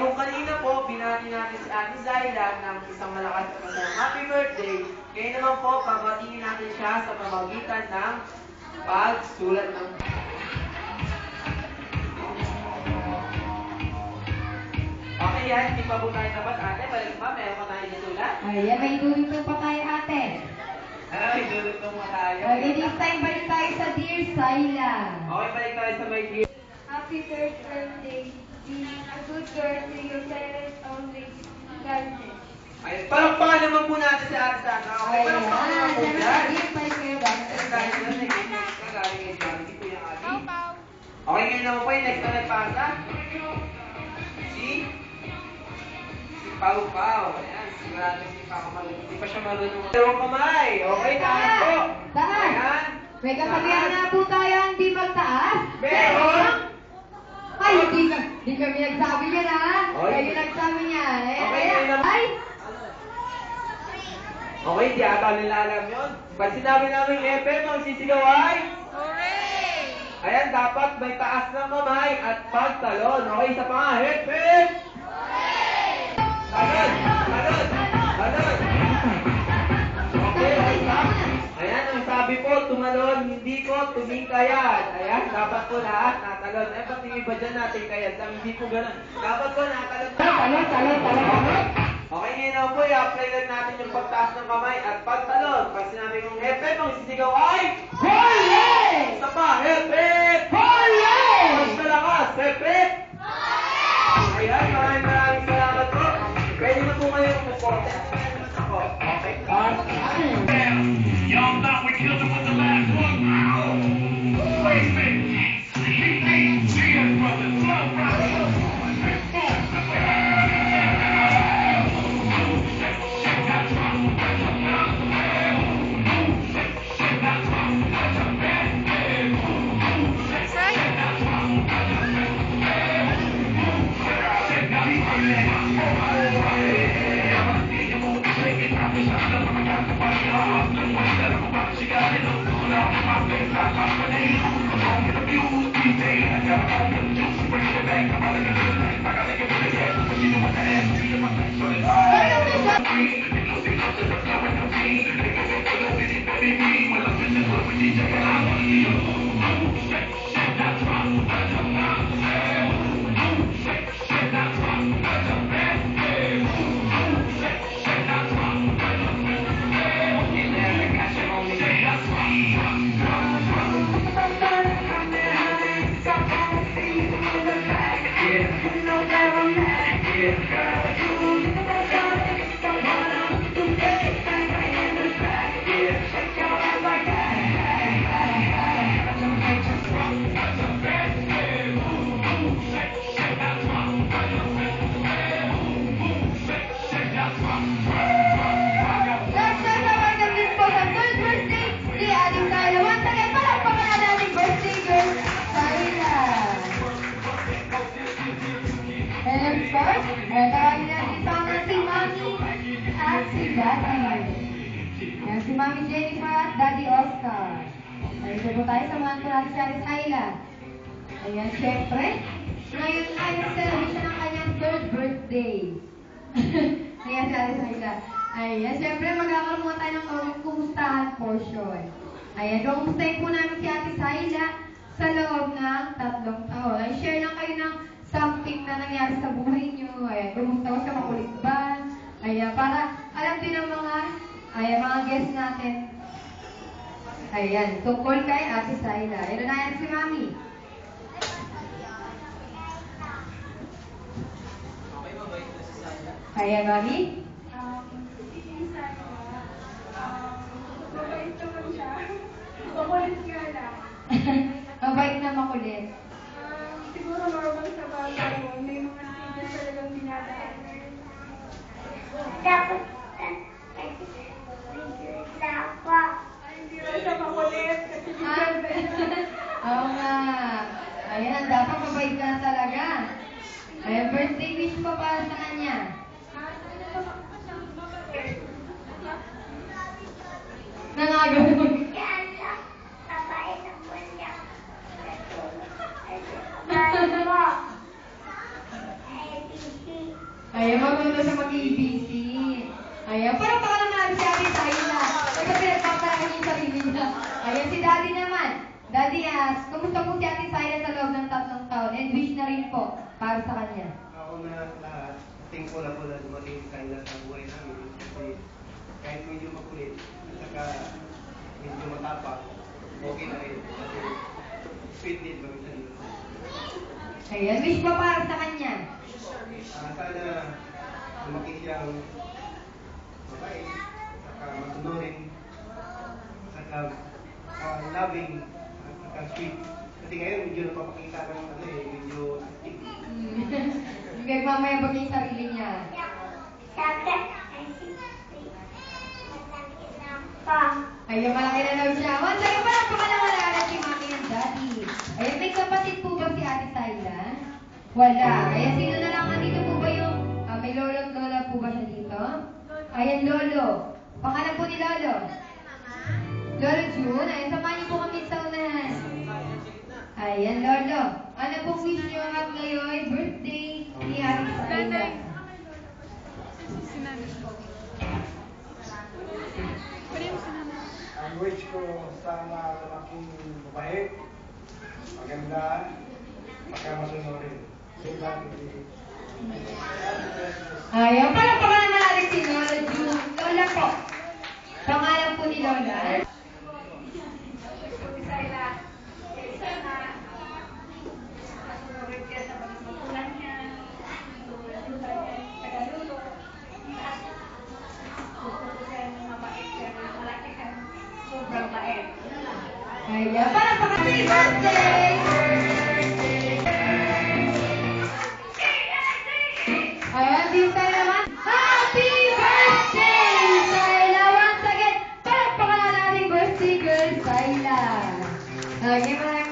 kung kanina po, binati natin si Ate Zyla ng isang malakas at masayang happy birthday, ngayon naman po, pabatiin natin siya sa pamamagitan ng pagsulat ng... Okay yan, hindi pa po tayo sabat, ate. Balik pa, meron pa tayo isulat. Ayan, may dulong pa tayo, ate. Ay, dulot pa tayo. Okay, this time balik tayo sa Dear Zyla. Okay, balik tayo sa my dear. Happy third birthday. Be a good girl to your parents always. Guidance. Ay, palakpakan naman po natin si Ate Sandra. Okay, palakpakan naman po Ayan, yan. dear pa kayo ba? Dahil dyan, nag-inis ka galing kay Johnny po yung ate. Okay, ngayon naman po yung next na nagpasa. Si Pau Pau. Ayan, sigurado si Pau marunong. Hindi pa siya marunong. Dalawang kamay. Okay, taas po. Taas. Ayan. May kasabihan na po tayo ang di magtaas. Meron. Ay, di kami nagsabi niya na. Kayo nagsabi niya. Okay, ngayon naman. Ay! Okay, di ata nila alam yun. Pag sinabi namin FM, ang sisigaw ay? Hooray! Ayan, dapat may taas ng kamay at pagtalon. Okay, isa pa nga. FM! Talon! Talon! Talon! Okay, ayan, ang sabi po, tumalon, hindi ko tumingkayan. Ayan, dapat po lahat natalon. Eh, pati iba dyan natin kayan. Hindi po ganun. Dapat po natalon. Talon. Okay, ngayon naman po, i-apply lang natin yung pagtaas ng kamay at pagtalon. Pag sinabi kong FM, ang sisigaw ay... Hoye! Isa pa, FM! Hoye! Mas malakas, FM! Ayan, maraming salamat po. Pwede na po kayo umuporte. Okay. Y'all thought we killed him with the last one? Wait a minute. Cheers, brothers. Slow, brothers. Si Mami Jennifer at Daddy Oscar. Nandito po tayo sa mga natin sa Ate Zyla. Ayan, syempre. Ngayon ay celebration ng kanyang third birthday. Ayan si Ate Zyla. Ayan, syempre magkakaroon muna tayo ng kumustahan portion. Ayan, kumustahin po namin si Ate Zyla sa loob ng 3 taon. Ay, share lang kayo ng something na nangyari sa buhay niyo. Ayan, kumusta ko sa makulit ba? Ayan, para alam din ng mga guests natin. Ayan, tungkol kay Ate Zyla. Ayan na yan si Mami. Okay, mabait na si Zyla. Ayan, Mami. Si Zyla, mabait naman siya. Makulit nga lang. Mabait na makulit. Siguro normal sa bagay mo. May mga stages talagang dinadaan. Dapat Hindi rin siya makulit kasi Oo nga. Ayan, dapat mabait ka na talaga. Ayan, birthday wish ko para sa kanya. Nangagawin. ABC Ayan, marunong siya mag-ABC. Ayan, parang baka naman natin si Ate Tyla. Kasi pinagpapalakin yung sarili niya. Ayan, si Daddy naman. Daddy, kumusta po si Ate Tyla sa loob ng 3 taon? And wish na rin po para sa kanya. Ako na lahat, thankful ako na dumating sa kanila sa buhay namin. Kasi kahit medyo makulit, at saka medyo matapang, okay na rin. Kasi sweet din kami sa dito. Ayan, wish po para sa kanya. Sana lumaki siyang mabait, saka masunurin, saka loving, saka sweet. Kasi ngayon medyo napapakita ng medyo astig. Hanggang mamaya bagay yung sarili niya. Ayun, malaki na daw siya. Once again, parang pakalangalaan si Mami and Daddy. Ayun, may kapatid po ba si Ate Tyla? Wala. Kaya sino na lang nandito po ba yung... may lolo at lola po ba siya dito? Ayan, lolo. Pangalan po ni lolo? Lolo June. Ayun, samahan niyo po kami sa unahan. Ayan, lolo. Ano pong wish niyo at ngayon? Birthday ni Ate Tyla. Ang wish ko sana malaking mabait, maganda, magkamasunurin. Ayan, parang pangalan natin si Lola June. Lola po. Pangalan po ni Lola. Ayan, parang happy birthday! Ayan, dito tayo naman. Happy birthday, Tyla! Once again, parang pangalan natin birthday girl, Tyla. Ayan, maraming